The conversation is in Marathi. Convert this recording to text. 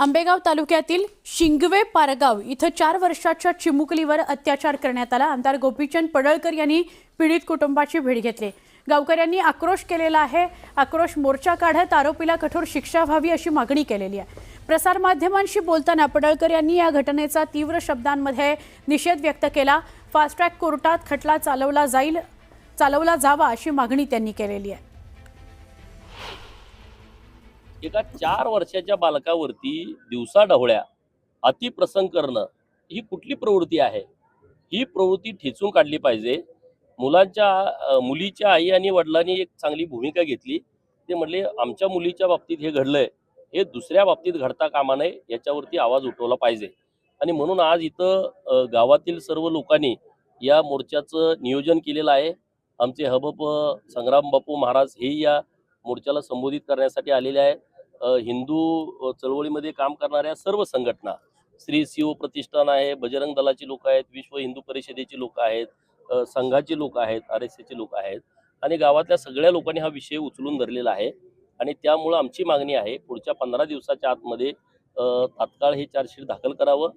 आंबेगाव तालुक्यातील शिंगवे पारगाव इथं 4 वर्षाच्या चिमुकलीवर अत्याचार करण्यात आला। आमदार गोपीचंद पडळकर यांनी पीडित कुटुंबाची भेट घेतली। गावकऱ्यांनी आक्रोश केलेला आहे। आक्रोश मोर्चा काढत आरोपीला कठोर शिक्षा व्हावी अशी मागणी केलेली आहे। प्रसार माध्यमांशी बोलताना पडळकर यांनी या घटनेचा तीव्र शब्दांमध्ये निषेध व्यक्त केला। फास्ट ट्रॅक कोर्टात खटला चालवला जावा अशी मागणी त्यांनी केलेली आहे। एका 4 वर्षाच्या बालकावरती दिवसाढवळ्या अतिप्रसंग करणं ही कुठली प्रवृत्ती आहे? ही प्रवृत्ती ठेचून काढली पाहिजे। मुलीच्या आई आणि वडिलांनी एक चांगली भूमिका घेतली। ते म्हणले आमच्या मुलीच्या बाबतीत हे घडलंय, हे दुसऱ्या बाबतीत घडता कामा नये, याच्यावरती आवाज उठवला पाहिजे। आणि म्हणून आज इथं गावातील सर्व लोकांनी या मोर्चाचं नियोजन केलेलं आहे। आमचे हबप संग्राम बापू महाराज हे या मोर्चाला संबोधित करण्यासाठी आलेले आहे। हिंदू चळवळीमध्ये काम करणाऱ्या सर्व संघटना, श्री शिव प्रतिष्ठान आहे, बजरंग दलाची लोक आहेत, विश्व हिंदू परिषदेची लोक आहेत, संघाची लोक आहेत, RSSचे लोक आहेत आणि गावातल्या सगळ्या लोकांनी हा विषय उचलून धरलेला आहे। आणि त्यामुळे आमची मागणी आहे पुढच्या 15 दिवसाच्या आतमध्ये तात्काळ हे चार्जशीट दाखल करावं